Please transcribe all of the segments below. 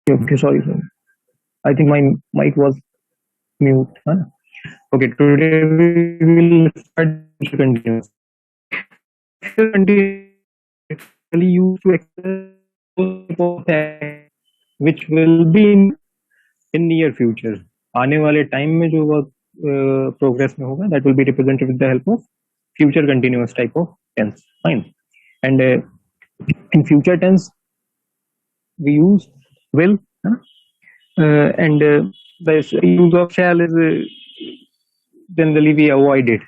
Okay, sorry, sir. I think my mic was mute. Huh? Okay, today we will start future continuous. Future continuous is used to express of act which will be in near future. आने वाले time में जो work progress में होगा, that will be represented with the help of future continuous type of tense. Fine. And in future tense we use will, and the use of shall is generally we avoid it,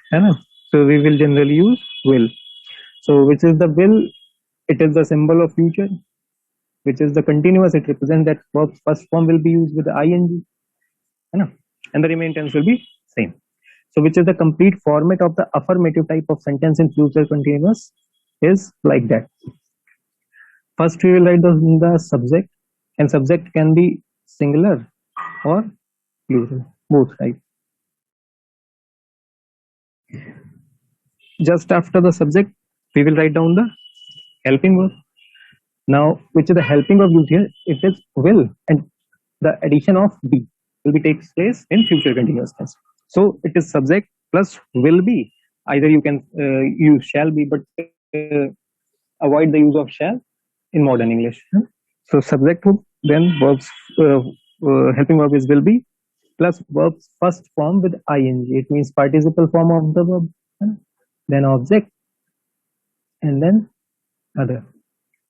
so we will generally use will. So which is the will? It is the symbol of future. Which is the continuous? It represents that verb's first form will be used with the ing, and the remaining tense will be same. So which is the complete format of the affirmative type of sentence in future continuous is like that. First we will write the subject, and subject can be singular or plural, both, right? Just after the subject we will write down the helping verb. Now which is the helping verb used here? It is will, and the addition of be will be takes place in future continuous tense. So it is subject plus will be. Either you can use shall be, but avoid the use of shall in modern English. So subject would, then verbs, helping verb is will be plus verb's first form with ing. It means participle form of the verb. Then object, and then other.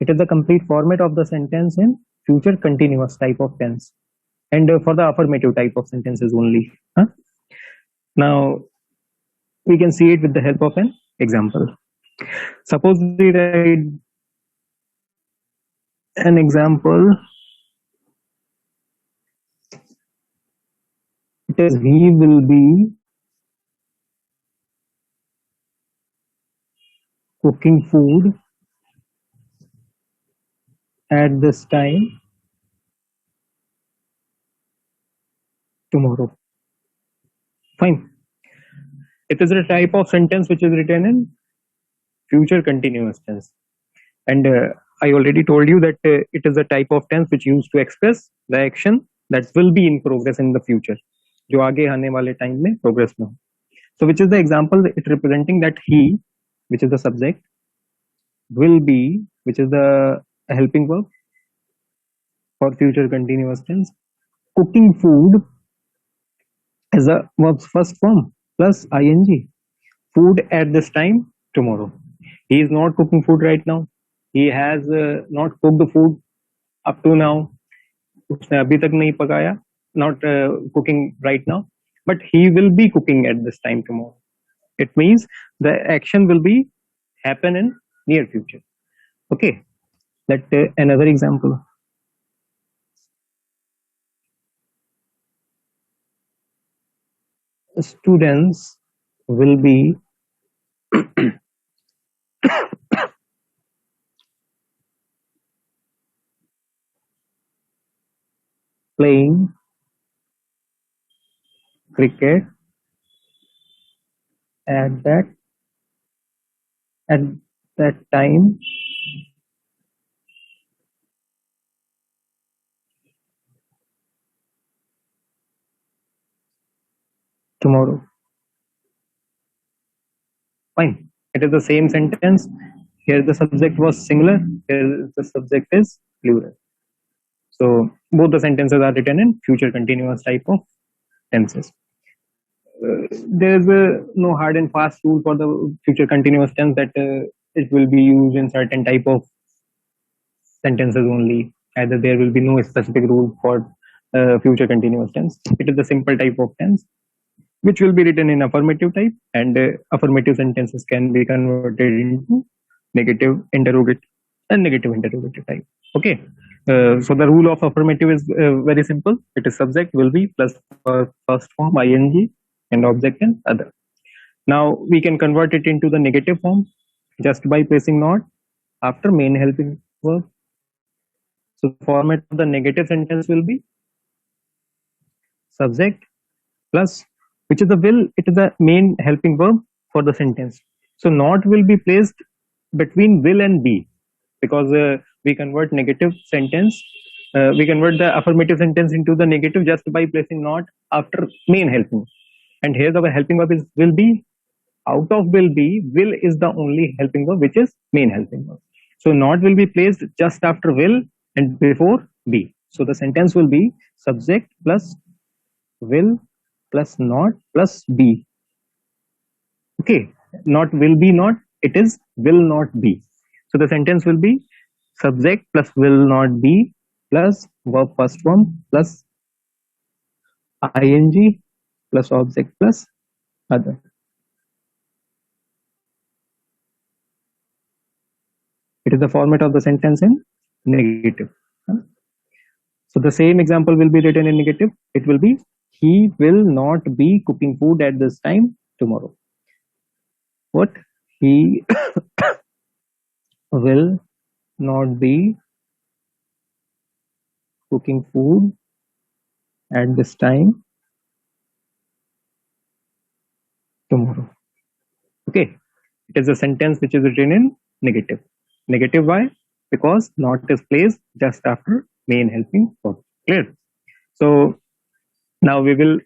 It is the complete format of the sentence in future continuous type of tense, and for the affirmative type of sentences only. Now we can see it with the help of an example. Suppose we write an example. It is he will be cooking food at this time tomorrow. Fine. It is a type of sentence which is written in future continuous tense, and I already told you that it is a type of tense which used to express the action that will be in progress in the future, जो आगे आने वाले time में progress में हो. So which is the example? It representing that he, which is the subject, will be, which is the helping verb for future continuous tense. Cooking food is the verb's first form plus ing. Food at this time tomorrow. He is not cooking food right now. He has not cooked the food up to now. उसने अभी तक नहीं पकाया. Not cooking right now, but he will be cooking at this time tomorrow. It means the action will be happen in near future. Okay, let another example. Students will be playing cricket at that time tomorrow. Fine. It is the same sentence. Here the subject was singular. Here the subject is plural. So both the sentences are written in future continuous type of tenses. There is no hard and fast rule for the future continuous tense that it will be used in certain type of sentences only. Either there will be no specific rule for future continuous tense. It is the simple type of tense which will be written in affirmative type, and affirmative sentences can be converted into negative interrogative and negative interrogative type. Okay. So the rule of affirmative is very simple. It is subject will be plus first form ing and object and other. Now we can convert it into the negative form just by placing not after main helping verb. So the format of the negative sentence will be subject plus, which is the will, it is the main helping verb for the sentence. So not will be placed between will and be, because we convert negative sentence, we convert the affirmative sentence into the negative just by placing not after main helping. And here the helping verb is will be. Out of will be, will is the only helping verb which is main helping verb. So not will be placed just after will and before be. So the sentence will be subject plus will plus not plus be. Okay, not will be not, it is will not be. So the sentence will be subject plus will not be plus verb first form plus ing plus object plus other. It is the format of the sentence in negative. So the same example will be written in negative. It will be he will not be cooking food at this time tomorrow. What? He will not be cooking food at this time tomorrow. Okay, it is a sentence which is written in negative. Negative why? Because not is placed just after main helping verb. Clear? So now we will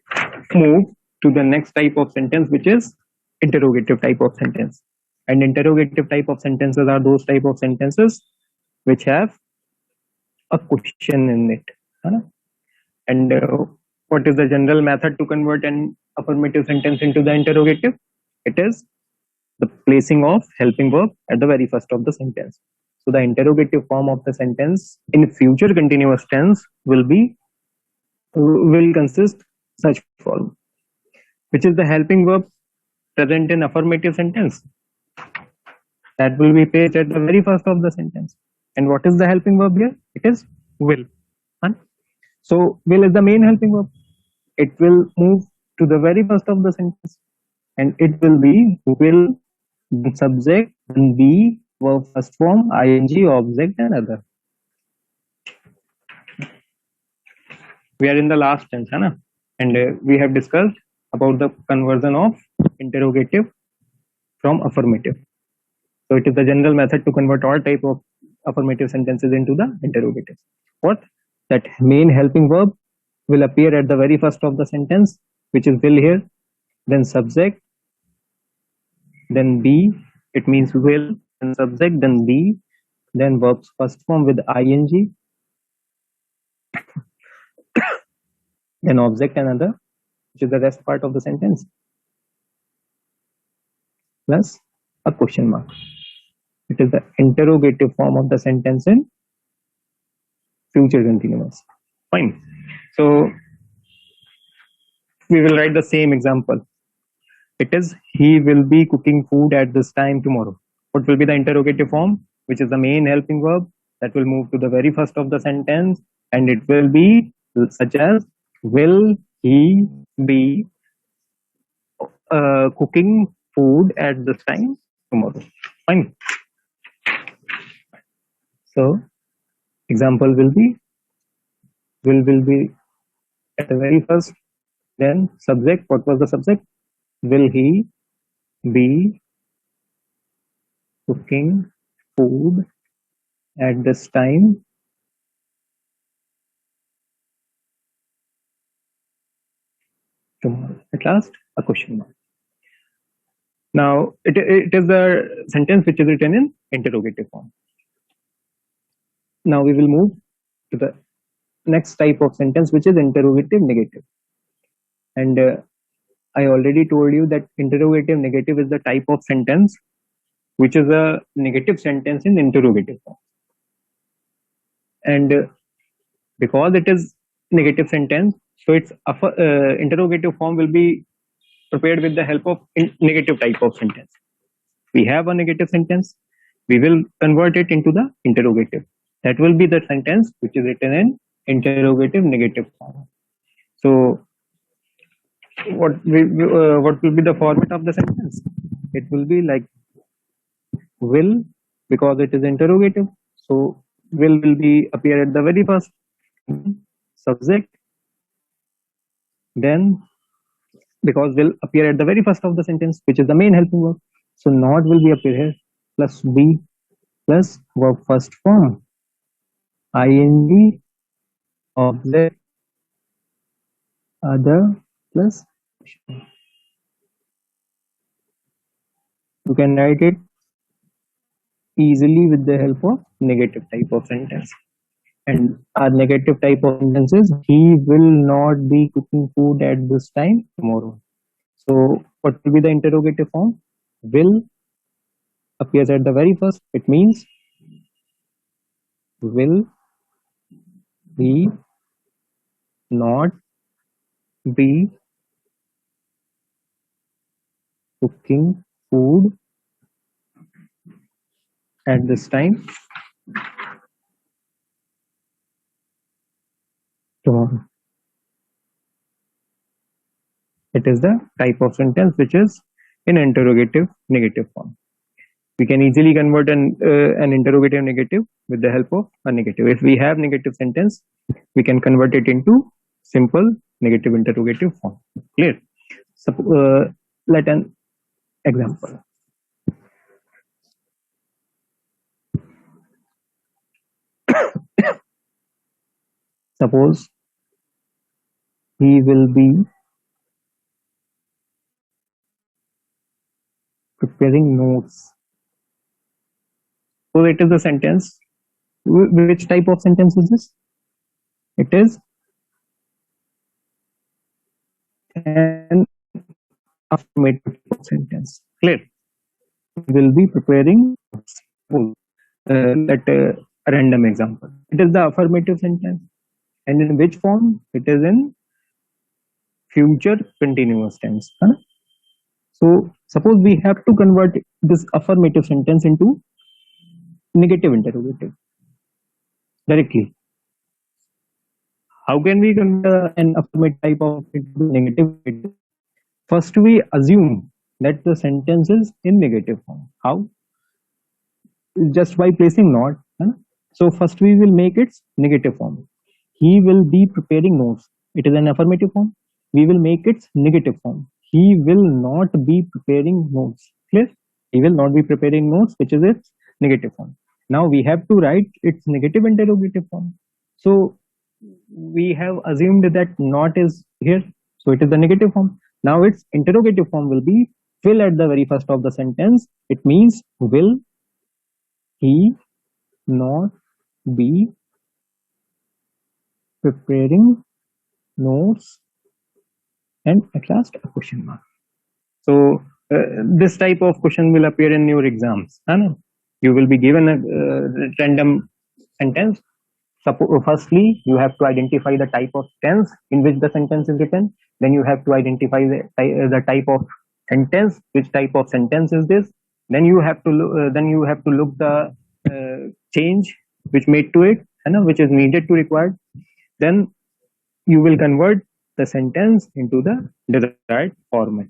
move to the next type of sentence, which is interrogative type of sentence. And interrogative type of sentences are those type of sentences which have a question in it. And what is the general method to convert an affirmative sentence into the interrogative? It is the placing of helping verb at the very first of the sentence. So the interrogative form of the sentence in future continuous tense will consist such form, which is the helping verb present in affirmative sentence that will be placed at the very first of the sentence. And what is the helping verb here? It is will. So will is the main helping verb. It will move to the very first of the sentence, and it will be will, then subject, then be, verb first form, ing, object, and other. We are in the last tense, and we have discussed about the conversion of interrogative from affirmative. So it is the general method to convert all type of affirmative sentences into the interrogative. What? That main helping verb will appear at the very first of the sentence, which is will here, then subject, then be, it means will, then subject, then be, then verbs first form with ing, then object and other, which is the rest part of the sentence, plus a question mark. It is the interrogative form of the sentence in future continuous. Fine. So we will write the same example. It is he will be cooking food at this time tomorrow. What will be the interrogative form, which is the main helping verb that will move to the very first of the sentence, and it will be such as will he be cooking food at this time tomorrow. Fine. So example will be will be at the very first, then subject. What was the subject? Will he be cooking food at this time tomorrow? At last, a question mark. Now it is the sentence which is written in interrogative form. Now we will move to the next type of sentence, which is interrogative negative. And I already told you that interrogative negative is the type of sentence which is a negative sentence in interrogative form. And because it is negative sentence, so its interrogative form will be prepared with the help of negative type of sentence. We have a negative sentence, we will convert it into the interrogative. That will be the sentence which is written in interrogative negative form. So what will be the format of the sentence? It will be like will, because it is interrogative, so will be appear at the very first, subject, then because will appear at the very first of the sentence, which is the main helping verb, so not will be appear here, plus be, plus verb first form, ing, object, other, plus you can write it easily with the help of negative type of sentence. And our negative type of sentence is he will not be cooking food at this time tomorrow. So what will be the interrogative form? Will appears at the very first. It means will he not be cooking food at this time tomorrow. It is the type of sentence which is in interrogative negative form. We can easily convert an interrogative negative with the help of a negative. If we have negative sentence, we can convert it into simple negative interrogative form. Clear? Let an example. Suppose he will be preparing notes. So it is a sentence. Which type of sentence is this? It is an affirmative sentence. Clear? will be preparing. Let a random example. It is the affirmative sentence, and in which form? It is in future continuous tense. Huh? So suppose we have to convert this affirmative sentence into negative interrogative directly. How can we convert an affirmative type of into negative? First, we assume that the sentence is in negative form. How? Just by placing not. Huh? So first we will make its negative form. He will be preparing notes. It is an affirmative form. We will make its negative form. He will not be preparing notes. Clear? He will not be preparing notes, which is its negative form. Now we have to write its negative interrogative form. So we have assumed that not is here. So it is the negative form. Now its interrogative form will be will at the very first of the sentence. It means will he not be preparing notes, and at last a question mark. So this type of question will appear in your exams. You will be given a random sentence. Firstly, you have to identify the type of tense in which the sentence is written. Then you have to identify the type of sentence. Which type of sentence is this? Then you have to look the change which made to it, which is needed to required. Then you will convert the sentence into the desired format.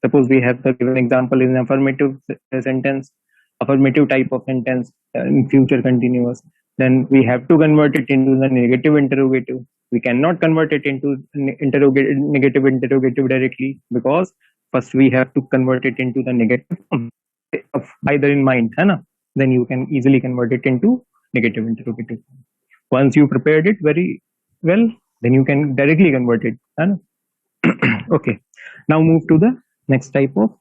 Suppose we have the given example in affirmative sentence, affirmative type of sentence in future continuous. Then we have to convert it into the negative interrogative. We cannot convert it into negative interrogative directly, because first we have to convert it into the negative form, either in mind, then you can easily convert it into negative interrogative. Once you prepared it very well, then you can directly convert it. Okay, now move to the next type of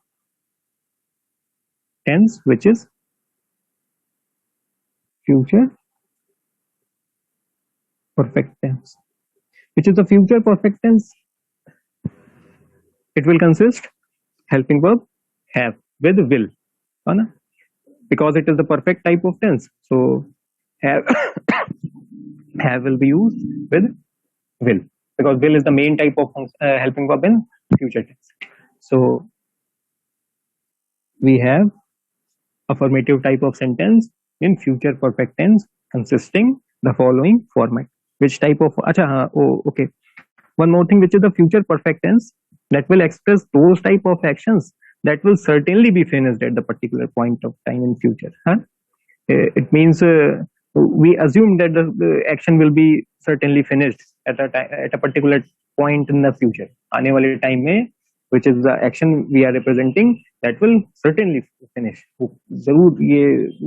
tense, which is future perfect tense. Which is the future perfect tense? It will consist helping verb have with will, because it is the perfect type of tense. So have have will be used with will, because will is the main type of helping verb in future tense. So we have affirmative type of sentence in future perfect tense consisting the following format. Which type of okay, one more thing, which is the future perfect tense, that will express those type of actions that will certainly be finished at the particular point of time in future. It means we assume that the action will be certainly finished at a particular point in the future. आने वाले time में, which is the action we are representing, that will certainly finish. जरूर ये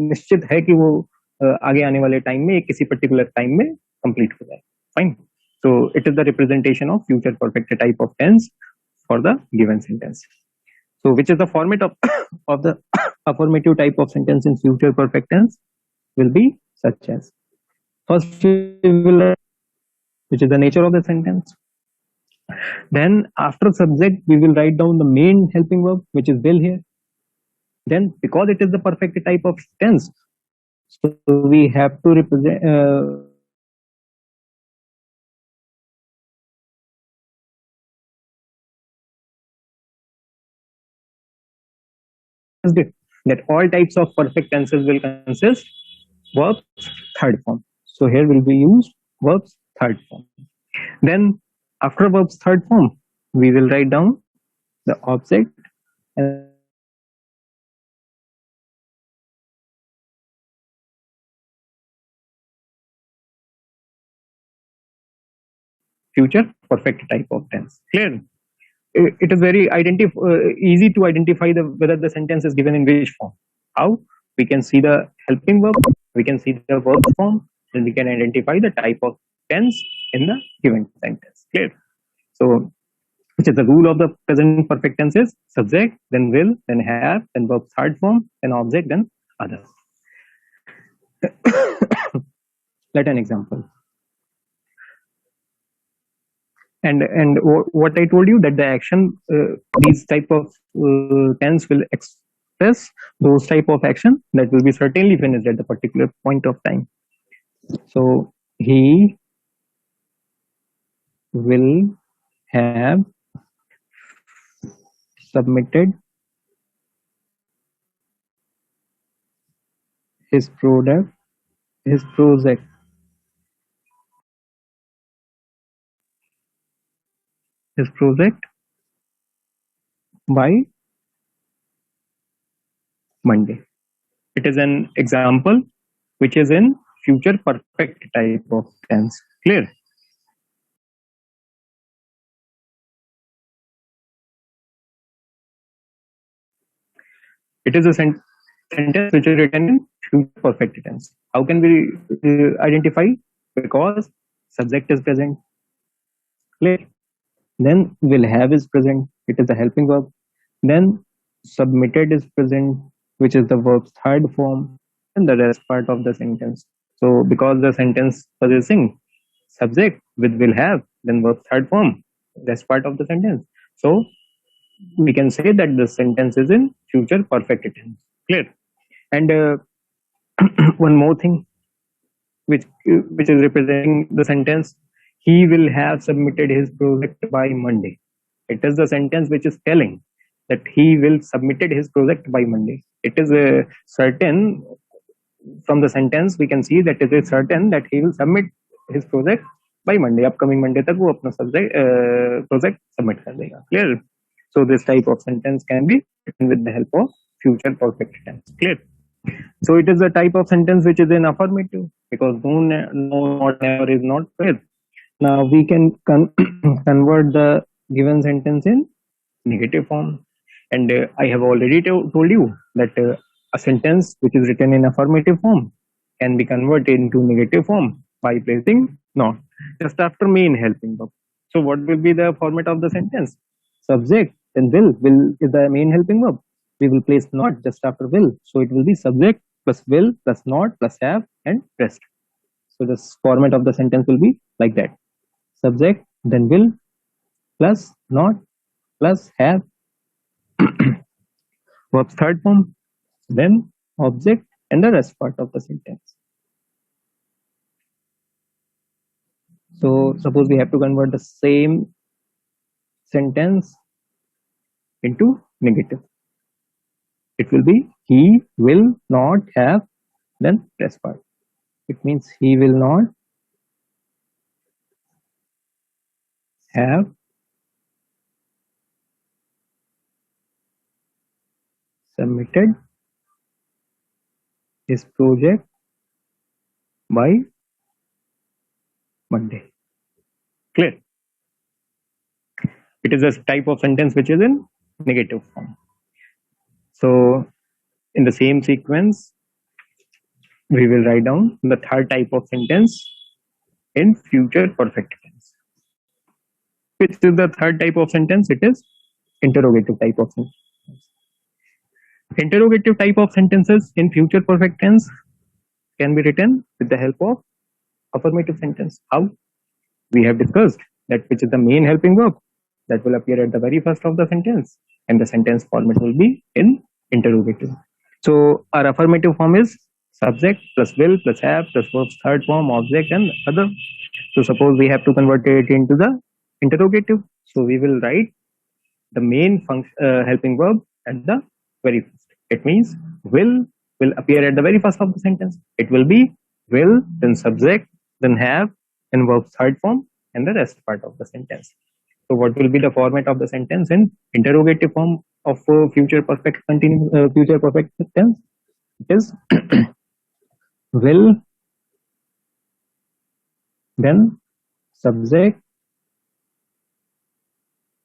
निश्चित है कि वो आगे आने वाले time में किसी particular time में complete हो जाए. Fine. So it is the representation of future perfect type of tense for the given sentence. So which is the format of of the affirmative type of sentence in future perfect tense will be such as, first we will, which is the nature of the sentence. Then after subject we will write down the main helping verb, which is will here. Then because it is the perfect type of tense, so we have to represent that all types of perfect tenses will consist verbs third form. So here will be used verbs third form. Then after verbs third form, we will write down the object and future perfect type of tense. Clear? It is very easy to identify whether the sentence is given in which form. How? We can see the helping verb, we can see the verb form, then we can identify the type of tense in the given sentence. Clear? So which is the rule of the present perfect tense is subject, then will, then have, then verb third form, then object, then other. Let an example. And what I told you, that the action, these type of tense will express those type of action that will be certainly finished at the particular point of time. So he will have submitted his product, his project by Monday. It is an example which is in future perfect type of tense. Clear? It is a sentence which is written in future perfect tense. How can we identify? Because subject is present. Clear? Then will have is present. It is a helping verb. Then submitted is present, which is the verb's third form, and the rest part of the sentence. So because the sentence possessing subject with will have, then verb's third form, rest part of the sentence. So we can say that the sentence is in future perfect tense. Clear? And one more thing which is representing the sentence, he will have submitted his project by Monday. It is the sentence which is telling that he will submitted his project by Monday. It is a certain, from the sentence we can see that it is certain that he will submit his project by Monday. Upcoming Monday तक वो अपना project submit कर देगा. Clear? So this type of sentence can be written with the help of future perfect tense. Clear? So it is a type of sentence which is in affirmative, because no, not, never is not clear. Now we can convert the given sentence in negative form, and I have already told you that a sentence which is written in affirmative form can be converted into negative form by placing not just after main helping verb. So what will be the format of the sentence? Subject, then will is the main helping verb. We will place not just after will, so it will be subject plus will plus not plus have and rest. So the format of the sentence will be like that: subject, then will, plus not, plus have, verb's third form, then object, and the rest part of the sentence. So suppose we have to convert the same sentence into negative. It will be he will not have, then rest part. It means he will not have submitted his project by Monday. Clear? It is a type of sentence which is in negative form. So in the same sequence, we will write down the third type of sentence in future perfect tense. Which is the third type of sentence? It is interrogative type of sentence. Interrogative type of sentences in future perfect tense can be written with the help of affirmative sentence. How? We have discussed that which is the main helping verb that will appear at the very first of the sentence, and the sentence format will be in interrogative. So our affirmative form is subject plus will plus have plus verb's third form, object, and other. So suppose we have to convert it into the interrogative. So we will write the main helping verb at the very first. It means will appear at the very first of the sentence. It will be will, then subject, then have, and verb's third form, and the rest part of the sentence. So what will be the format of the sentence in interrogative form of future perfect tense? It is will, then subject,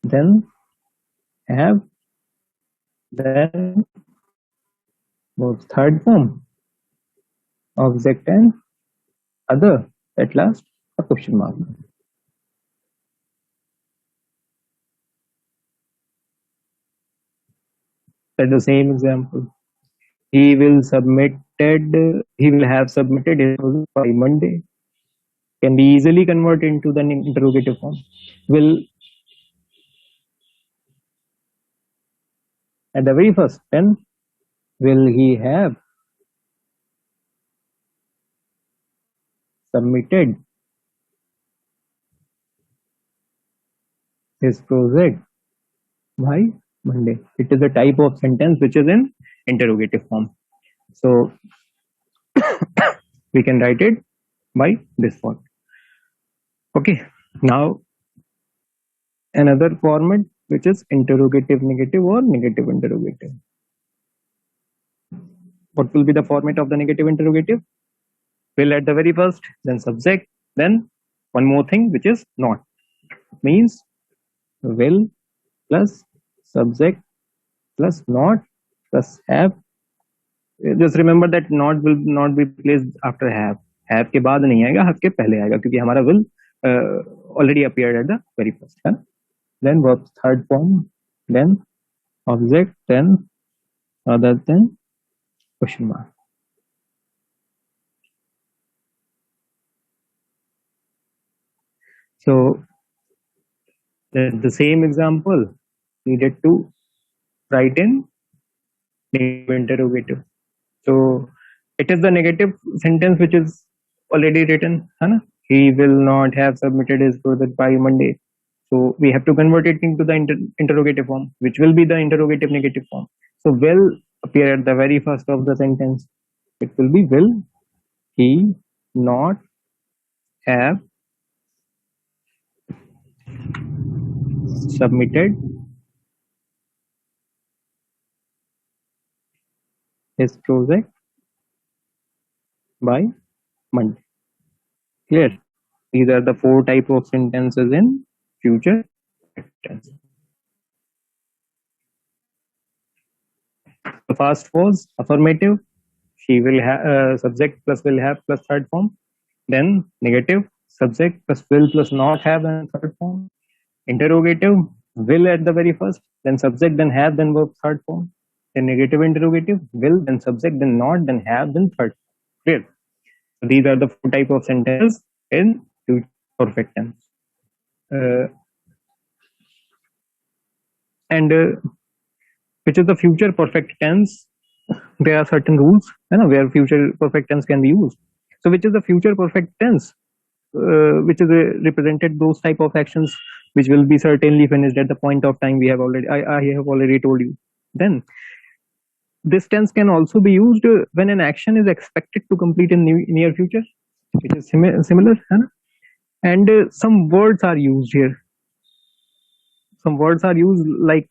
then have, then verb's third form, object, and other, at last a question mark. At the same example, he will have submitted his project by Monday can be easily converted into the interrogative form. Will at the very first, then will he have submitted his project by Monday? It is a type of sentence which is in interrogative form. So we can write it by this form. Okay, now another format which is interrogative negative or negative interrogative. What will be the format of the negative interrogative? Will at the very first, then subject, then one more thing which is not. Means will plus subject plus not plus have. Just remember that not will not be placed after have. Have के बाद नहीं आएगा, have के पहले आएगा क्योंकि हमारा will already appeared at the very first. है? Then verb third form, then object, then other than question mark. So the same example needed to write in negative interrogative. So it is the negative sentence which is already written. Hai? He will not have submitted his project by Monday. So we have to convert it into the interrogative form, which will be the interrogative negative form. So will appear at the very first of the sentence. It will be will he not have submitted his project by Monday. Clear? These are the 4 types of sentences in future tense. The first was affirmative. She will have subject plus will have plus third form. Then negative, subject plus will plus not have and third form. Interrogative, will at the very first, then subject, then have, then verb third form. Then negative interrogative, will, then subject, then not, then have, then third. Clear? So these are the 4 types of sentences in future perfect tense. Which is the future perfect tense? There are certain rules where future perfect tense can be used. So which is the future perfect tense? Which is represented those type of actions which will be certainly finished at the point of time we have already I have already told you. Then this tense can also be used when an action is expected to complete in near future. It is similar, and some words are used here. Some words are used like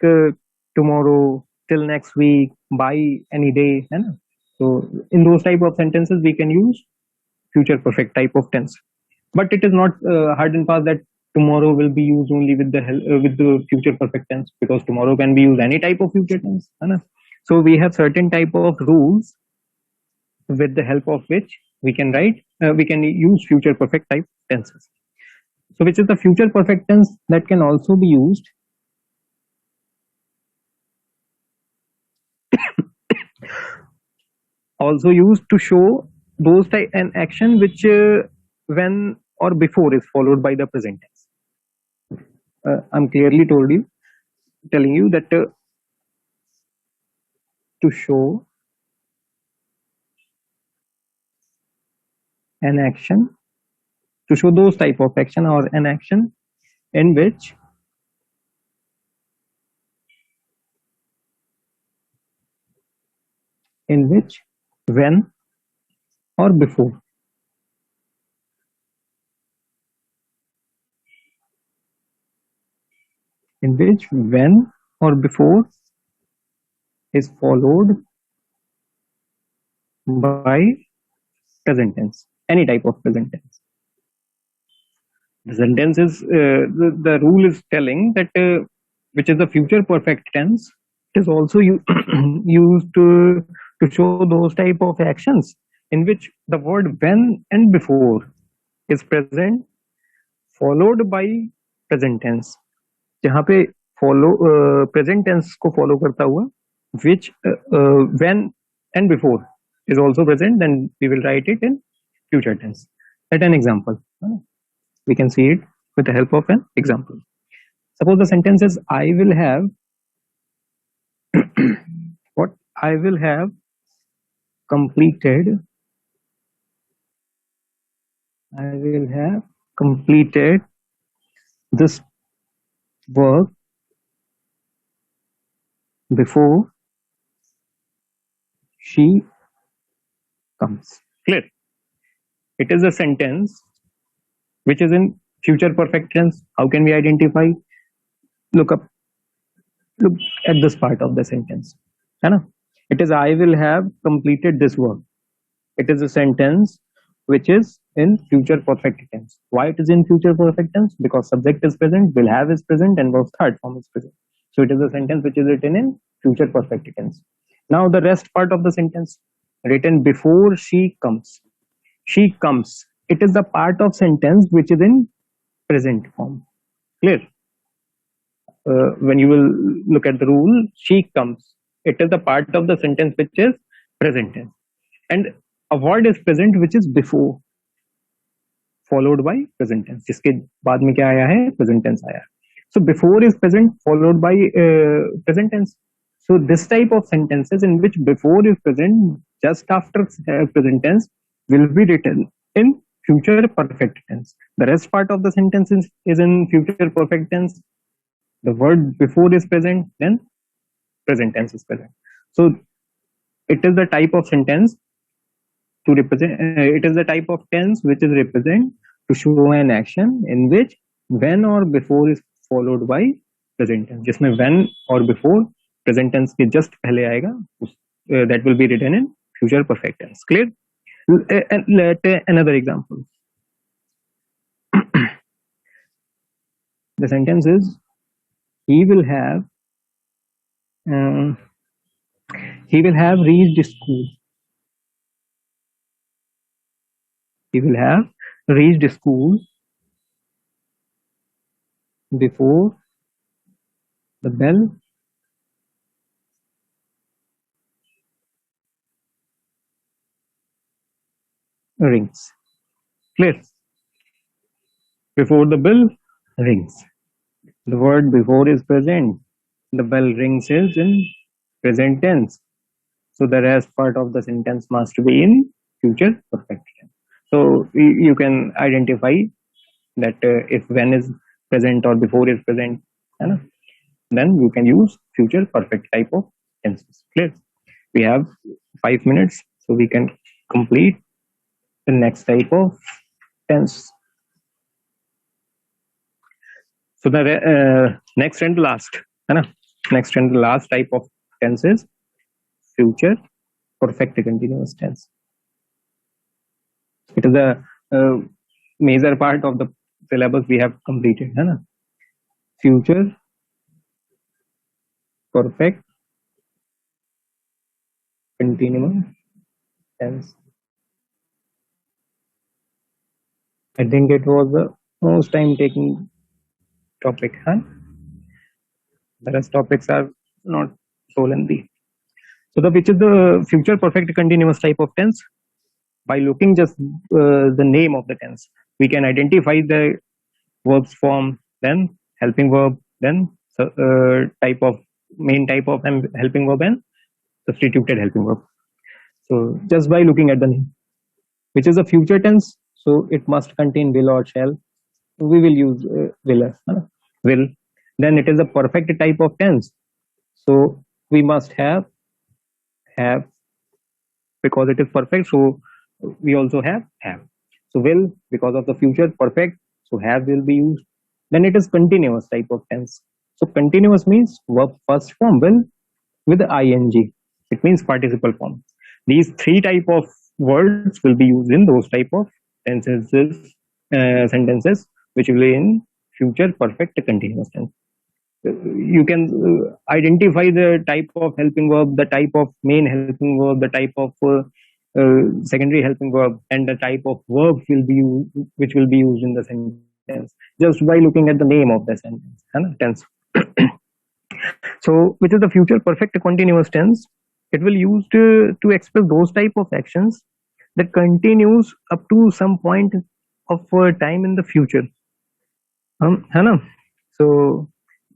tomorrow, till next week, by any day. So in those type of sentences we can use future perfect type of tense. But it is not hard and fast that tomorrow will be used only with the future perfect tense, because tomorrow can be used any type of future tense. So we have certain type of rules with the help of which we can write, we can use future perfect type tenses. So which is the future perfect tense that can also be used also used to show those type an action which when or before is followed by the present tense. I'm clearly telling you that to show an action, to show those type of action or an action in which when or before is followed by present tense, any type of present tense. The sentence is the rule is telling that which is the future perfect tense, it is also used to show those type of actions in which the word when and before is present followed by present tense. जहाँ पे present tense को follow करता हुआ which when and before is also present, then we will write it in future tense. Let an example. We can see it with the help of an example. Suppose the sentence is I will have what? I will have completed this work before she comes. Clear? It is a sentence which is in future perfect tense. How can we identify? Look at this part of the sentence. It is I will have completed this work. It is a sentence which is in future perfect tense. Why it is in future perfect tense? Because subject is present, will have is present, and verb third form is present. So it is a sentence which is written in future perfect tense. Now the rest part of the sentence, written before she comes. She comes. It is the part of sentence which is in present form. Clear? When you will look at the rule, she comes. It is the part of the sentence which is present tense. And a word is present which is before, followed by present tense. जिसके बाद में क्या आया है? Present tense आया. So before is present, followed by present tense. So this type of sentences in which before is present just after present tense will be written in future perfect tense. The rest part of the sentence is in future perfect tense. The word before is present, then present tense is present. So it is the type of sentence to represent. It is the type of tense which is represent to show an action in which when or before is followed by present tense. जिसमें when or before present tense के just पहले आएगा, that will be written in future perfect tense. Clear? Let another example. The sentence is he will have reached school. He will have reached school before the bell rings. Clear? Before the bell rings. The word before is present. The bell rings is in present tense. So the rest part of the sentence must be in future perfect tense. So you can identify that if when is present or before is present, then you can use future perfect type of tenses. Clear? We have 5 minutes, so we can complete the next type of tense. So the next and last type of tense is future perfect continuous tense. It is a major part of the syllabus we have completed. Future perfect continuous tense. I think it was the most time taking topic. The rest topics are not so lengthy. So which is the future perfect continuous type of tense? By looking just the name of the tense, we can identify the verbs form, then helping verb, then main type of helping verb and substituted helping verb. So just by looking at the name, which is a future tense, so it must contain will or shall. We will use will. Then it is a perfect type of tense, so we must have because it is perfect, so we also have. So will, because of the future perfect, so have will be used. Then it is continuous type of tense. So continuous means verb first form will with ing. It means participle form. These three type of words will be used in those type of sentences which will be in future perfect continuous tense. You can identify the type of helping verb, the type of main helping verb, the type of secondary helping verb, and the type of verb which will be used in the sentence just by looking at the name of the sentence tense. So which is the future perfect continuous tense? It will used to express those type of actions that continues up to some point of time in the future. So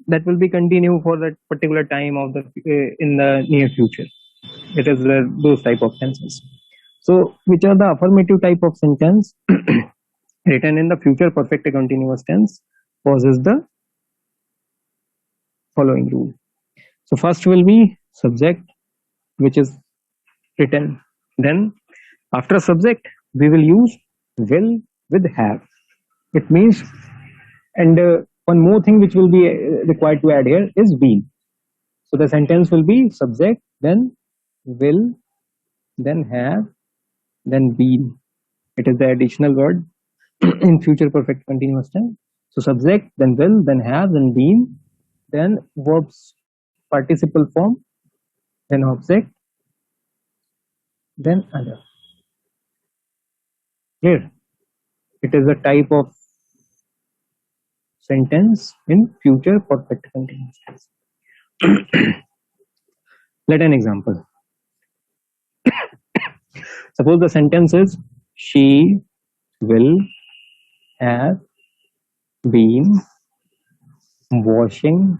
that will be continue for that particular time of the in the near future. It is those type of tenses. So which are the affirmative type of sentence written in the future perfect continuous tense possess the following rule. So first will be subject, which is written. Then after subject, we will use will with have. It means, and one more thing which will be required to add here is been. So the sentence will be subject, then will, then have, then been. It is the additional word in future perfect continuous tense. So subject, then will, then have, then been, then verbs participle form, then object, then other. Clear? It is a type of sentence in future perfect continuous tense. Let an example. Suppose the sentence is she will have been washing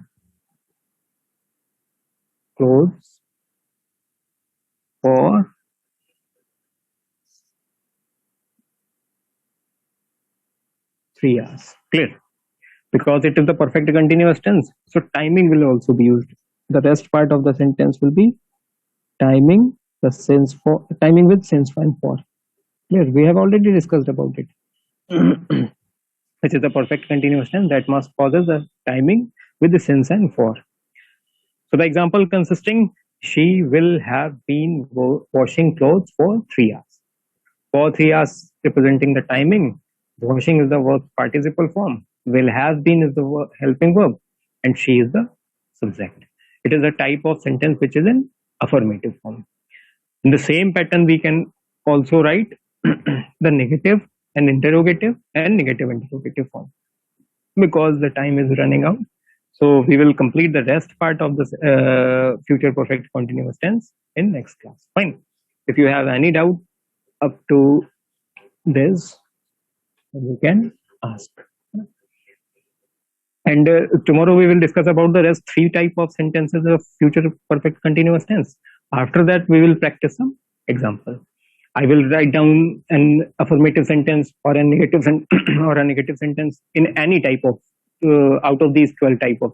clothes for 3 hours. Clear? Because it is the perfect continuous tense, so timing will also be used. The rest part of the sentence will be timing, the sense for timing with sense and for. Clear? We have already discussed about it. Which is the perfect continuous tense that must possess the timing with the sense and for. So the example consisting she will have been washing clothes for 3 hours. For 3 hours representing the timing, washing is the verb participle form, will have been is the helping verb, and she is the subject. It is a type of sentence which is in affirmative form. In the same pattern, we can also write the negative and interrogative and negative interrogative form. Because the time is running out, so we will complete the rest part of this future perfect continuous tense in next class. Fine. If you have any doubt up to this, you can ask. And tomorrow we will discuss about the rest 3 type of sentences of future perfect continuous tense. After that, we will practice some example. I will write down an affirmative sentence or a negative or a negative sentence in any type of out of these 12 type of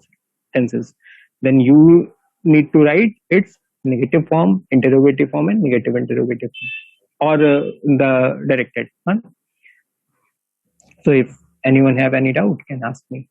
tenses. Then you need to write its negative form, interrogative form, and negative interrogative form, or the directed. Huh? So if anyone have any doubt, can ask me.